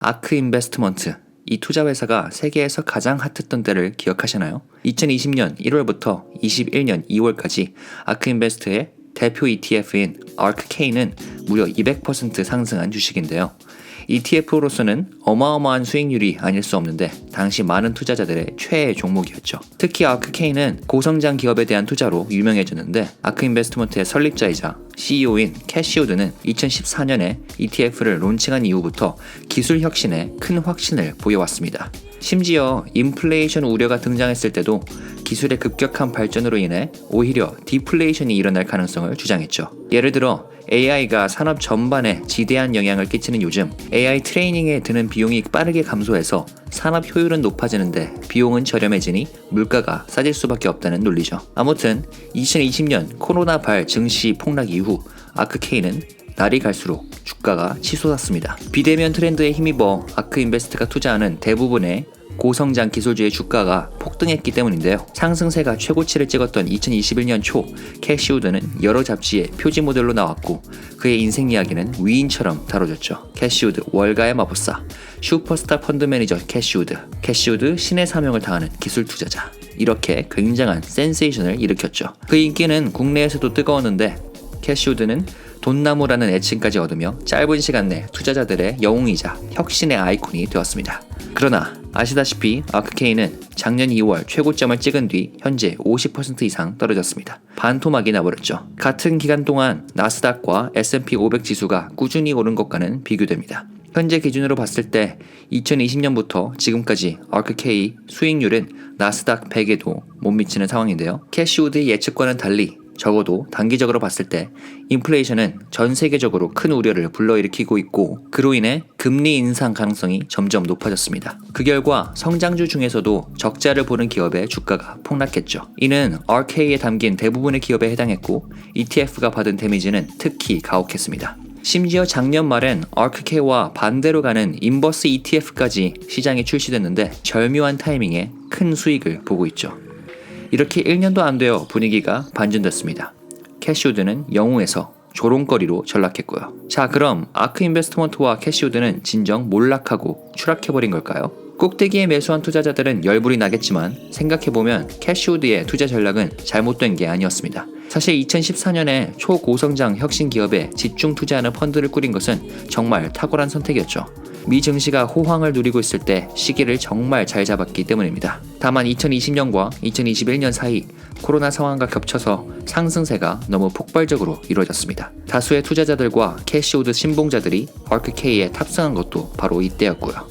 아크 인베스트먼트, 이 투자 회사가 세계에서 가장 핫했던 때를 기억하시나요? 2020년 1월부터 21년 2월까지 아크 인베스트의 대표 ETF인 ARKK는 무려 200% 상승한 주식인데요. ETF로서는 어마어마한 수익률이 아닐 수 없는데 당시 많은 투자자들의 최애 종목이었죠. 특히 ARKK는 고성장 기업에 대한 투자로 유명해졌는데 아크 인베스트먼트의 설립자이자 CEO인 캐시 우드는 2014년에 ETF를 론칭한 이후부터 기술 혁신에 큰 확신을 보여왔습니다. 심지어 인플레이션 우려가 등장했을 때도 기술의 급격한 발전으로 인해 오히려 디플레이션이 일어날 가능성을 주장했죠. 예를 들어 AI가 산업 전반에 지대한 영향을 끼치는 요즘 AI 트레이닝에 드는 비용이 빠르게 감소해서 산업 효율은 높아지는데 비용은 저렴해지니 물가가 싸질 수밖에 없다는 논리죠. 아무튼 2020년 코로나 증시 폭락 이후 아크K는 날이 갈수록 주가가 치솟았습니다. 비대면 트렌드에 힘입어 아크 인베스트가 투자하는 대부분의 고성장 기술주의 주가가 폭등했기 때문인데요. 상승세가 최고치를 찍었던 2021년 초 캐시 우드는 여러 잡지의 표지 모델로 나왔고 그의 인생 이야기는 위인처럼 다뤄졌죠. 캐시 우드 월가의 마법사, 슈퍼스타 펀드 매니저 캐시 우드 신의 사명을 다하는 기술 투자자, 이렇게 굉장한 센세이션을 일으켰죠. 그 인기는 국내에서도 뜨거웠는데 캐시 우드는 돈나무라는 애칭까지 얻으며 짧은 시간 내 투자자들의 영웅이자 혁신의 아이콘이 되었습니다. 그러나 아시다시피 아크K는 작년 2월 최고점을 찍은 뒤 현재 50% 이상 떨어졌습니다. 반토막이 나버렸죠. 같은 기간 동안 나스닥과 S&P 500 지수가 꾸준히 오른 것과는 비교됩니다. 현재 기준으로 봤을 때 2020년부터 지금까지 아크K 수익률은 나스닥 100에도 못 미치는 상황인데요. 캐시 우드의 예측과는 달리 적어도 단기적으로 봤을 때 인플레이션은 전 세계적으로 큰 우려를 불러일으키고 있고 그로 인해 금리 인상 가능성이 점점 높아졌습니다. 그 결과 성장주 중에서도 적자를 보는 기업의 주가가 폭락했죠. 이는 RK에 담긴 대부분의 기업에 해당했고 ETF가 받은 데미지는 특히 가혹했습니다. 심지어 작년 말엔 ARKK와 반대로 가는 인버스 ETF까지 시장에 출시됐는데 절묘한 타이밍에 큰 수익을 보고 있죠. 이렇게 1년도 안 되어 분위기가 반전됐습니다. 캐시 우드는 영웅에서 조롱거리로 전락했고요. 자, 그럼 아크 인베스트먼트와 캐시 우드는 진정 몰락하고 추락해버린 걸까요? 꼭대기에 매수한 투자자들은 열불이 나겠지만 생각해보면 캐시 우드의 투자 전략은 잘못된 게 아니었습니다. 사실 2014년에 초고성장 혁신 기업에 집중 투자하는 펀드를 꾸린 것은 정말 탁월한 선택이었죠. 미 증시가 호황을 누리고 있을 때 시기를 정말 잘 잡았기 때문입니다. 다만 2020년과 2021년 사이 코로나 상황과 겹쳐서 상승세가 너무 폭발적으로 이루어졌습니다. 다수의 투자자들과 캐시 우드 신봉자들이 ARKK에 탑승한 것도 바로 이때였고요.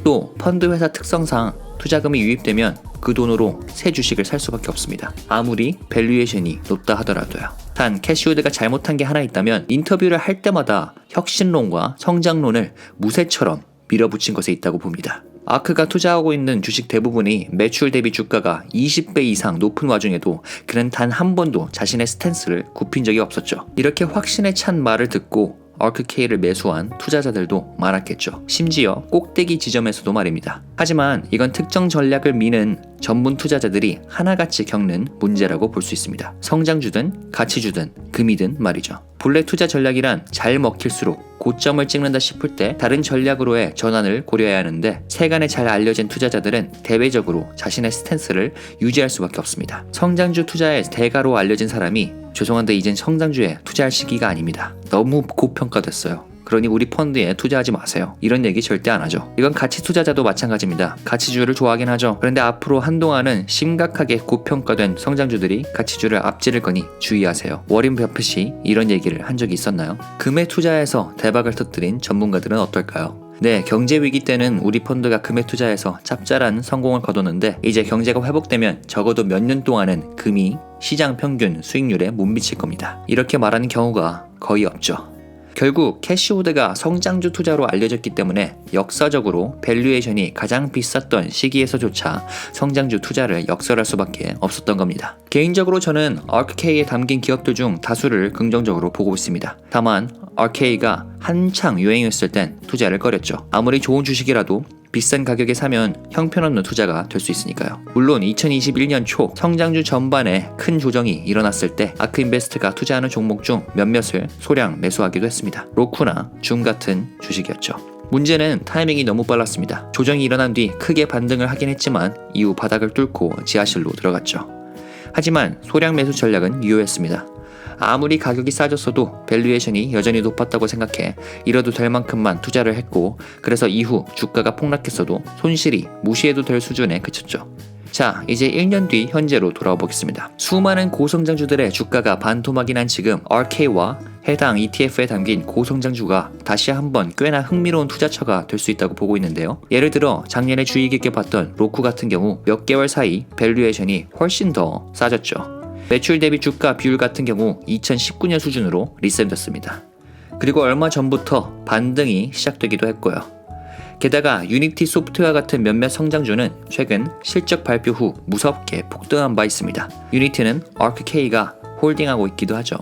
또 펀드 회사 특성상 투자금이 유입되면 그 돈으로 새 주식을 살 수밖에 없습니다. 아무리 밸류에이션이 높다 하더라도요. 단 캐시 우드가 잘못한 게 하나 있다면 인터뷰를 할 때마다 혁신론과 성장론을 무쇠처럼 밀어붙인 것에 있다고 봅니다. 아크가 투자하고 있는 주식 대부분이 매출 대비 주가가 20배 이상 높은 와중에도 그는 단 한 번도 자신의 스탠스를 굽힌 적이 없었죠. 이렇게 확신에 찬 말을 듣고 ARKK를 매수한 투자자들도 많았겠죠. 심지어 꼭대기 지점에서도 말입니다. 하지만 이건 특정 전략을 미는 전문 투자자들이 하나같이 겪는 문제라고 볼 수 있습니다. 성장주든 가치주든 금이든 말이죠. 본래 투자 전략이란 잘 먹힐수록 고점을 찍는다 싶을 때 다른 전략으로의 전환을 고려해야 하는데 세간에 잘 알려진 투자자들은 대외적으로 자신의 스탠스를 유지할 수밖에 없습니다. 성장주 투자의 대가로 알려진 사람이 죄송한데 이젠 성장주에 투자할 시기가 아닙니다. 너무 고평가됐어요. 그러니 우리 펀드에 투자하지 마세요. 이런 얘기 절대 안 하죠. 이건 가치 투자자도 마찬가지입니다. 가치주를 좋아하긴 하죠. 그런데 앞으로 한동안은 심각하게 고평가된 성장주들이 가치주를 앞지를 거니 주의하세요. 워렌 버핏이 이런 얘기를 한 적이 있었나요? 금에 투자해서 대박을 터뜨린 전문가들은 어떨까요? 네, 경제 위기 때는 우리 펀드가 금에 투자해서 짭짤한 성공을 거뒀는데 이제 경제가 회복되면 적어도 몇 년 동안은 금이 시장 평균 수익률에 못 미칠 겁니다. 이렇게 말하는 경우가 거의 없죠. 결국 캐시 우드가 성장주 투자로 알려졌기 때문에 역사적으로 밸류에이션이 가장 비쌌던 시기에서조차 성장주 투자를 역설할 수밖에 없었던 겁니다. 개인적으로 저는 ARKK에 담긴 기업들 중 다수를 긍정적으로 보고 있습니다. 다만 ARKK가 한창 유행했을 땐 투자를 꺼렸죠. 아무리 좋은 주식이라도 비싼 가격에 사면 형편없는 투자가 될 수 있으니까요. 물론 2021년 초 성장주 전반에 큰 조정이 일어났을 때 아크인베스트가 투자하는 종목 중 몇몇을 소량 매수하기도 했습니다. 로쿠나 줌 같은 주식이었죠. 문제는 타이밍이 너무 빨랐습니다. 조정이 일어난 뒤 크게 반등을 하긴 했지만 이후 바닥을 뚫고 지하실로 들어갔죠. 하지만 소량 매수 전략은 유효했습니다. 아무리 가격이 싸졌어도 밸류에이션이 여전히 높았다고 생각해 이뤄도 될 만큼만 투자를 했고, 그래서 이후 주가가 폭락했어도 손실이 무시해도 될 수준에 그쳤죠. 자, 이제 1년 뒤 현재로 돌아와 보겠습니다. 수많은 고성장주들의 주가가 반토막이 난 지금 RK와 해당 ETF에 담긴 고성장주가 다시 한번 꽤나 흥미로운 투자처가 될 수 있다고 보고 있는데요. 예를 들어 작년에 주의 깊게 봤던 로쿠 같은 경우 몇 개월 사이 밸류에이션이 훨씬 더 싸졌죠. 매출 대비 주가 비율 같은 경우 2019년 수준으로 리셋됐습니다. 그리고 얼마 전부터 반등이 시작되기도 했고요. 게다가 유니티 소프트웨어 같은 몇몇 성장주는 최근 실적 발표 후 무섭게 폭등한 바 있습니다. 유니티는 ARKK가 홀딩하고 있기도 하죠.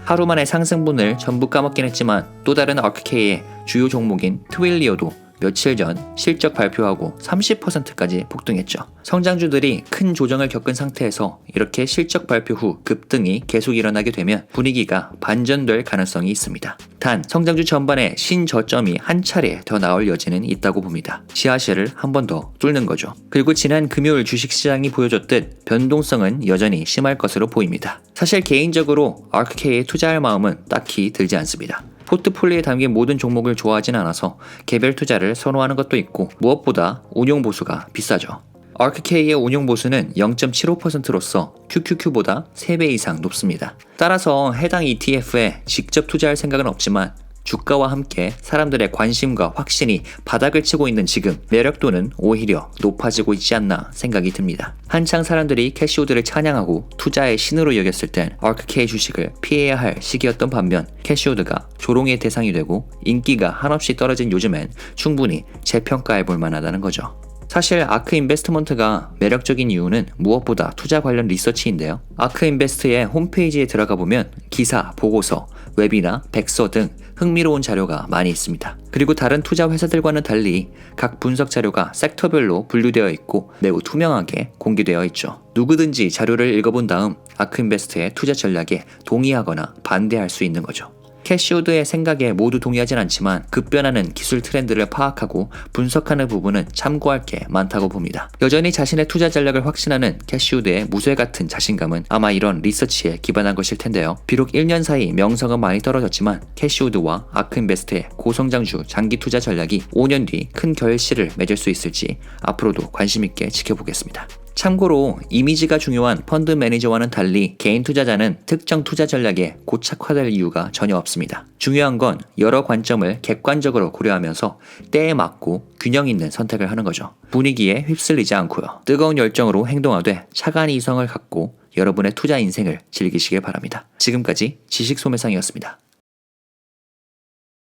하루 만에 상승분을 전부 까먹긴 했지만 또 다른 ARKK의 주요 종목인 트윌리오도 며칠 전 실적 발표하고 30%까지 폭등했죠. 성장주들이 큰 조정을 겪은 상태에서 이렇게 실적 발표 후 급등이 계속 일어나게 되면 분위기가 반전될 가능성이 있습니다. 단 성장주 전반에 신저점이 한 차례 더 나올 여지는 있다고 봅니다. 지하실을 한 번 더 뚫는 거죠. 그리고 지난 금요일 주식시장이 보여줬듯 변동성은 여전히 심할 것으로 보입니다. 사실 개인적으로 ARKK에 투자할 마음은 딱히 들지 않습니다. 포트폴리오에 담긴 모든 종목을 좋아하진 않아서 개별 투자를 선호하는 것도 있고, 무엇보다 운용보수가 비싸죠. ARKK의 운용보수는 0.75%로서 QQQ보다 3배 이상 높습니다. 따라서 해당 ETF에 직접 투자할 생각은 없지만 주가와 함께 사람들의 관심과 확신이 바닥을 치고 있는 지금 매력도는 오히려 높아지고 있지 않나 생각이 듭니다. 한창 사람들이 캐시우드를 찬양하고 투자의 신으로 여겼을 땐 ARKK 주식을 피해야 할 시기였던 반면, 캐시우드가 조롱의 대상이 되고 인기가 한없이 떨어진 요즘엔 충분히 재평가해 볼 만하다는 거죠. 사실 아크 인베스트먼트가 매력적인 이유는 무엇보다 투자 관련 리서치인데요. 아크 인베스트의 홈페이지에 들어가 보면 기사, 보고서, 웹이나 백서 등 흥미로운 자료가 많이 있습니다. 그리고 다른 투자 회사들과는 달리 각 분석 자료가 섹터별로 분류되어 있고 매우 투명하게 공개되어 있죠. 누구든지 자료를 읽어본 다음 아크 인베스트의 투자 전략에 동의하거나 반대할 수 있는 거죠. 캐시우드의 생각에 모두 동의하진 않지만 급변하는 기술 트렌드를 파악하고 분석하는 부분은 참고할 게 많다고 봅니다. 여전히 자신의 투자 전략을 확신하는 캐시우드의 무쇠 같은 자신감은 아마 이런 리서치에 기반한 것일 텐데요. 비록 1년 사이 명성은 많이 떨어졌지만 캐시우드와 아크인베스트의 고성장주 장기 투자 전략이 5년 뒤 큰 결실을 맺을 수 있을지 앞으로도 관심 있게 지켜보겠습니다. 참고로 이미지가 중요한 펀드 매니저와는 달리 개인 투자자는 특정 투자 전략에 고착화될 이유가 전혀 없습니다. 중요한 건 여러 관점을 객관적으로 고려하면서 때에 맞고 균형 있는 선택을 하는 거죠. 분위기에 휩쓸리지 않고요. 뜨거운 열정으로 행동하되 차가운 이성을 갖고 여러분의 투자 인생을 즐기시길 바랍니다. 지금까지 지식소매상이었습니다.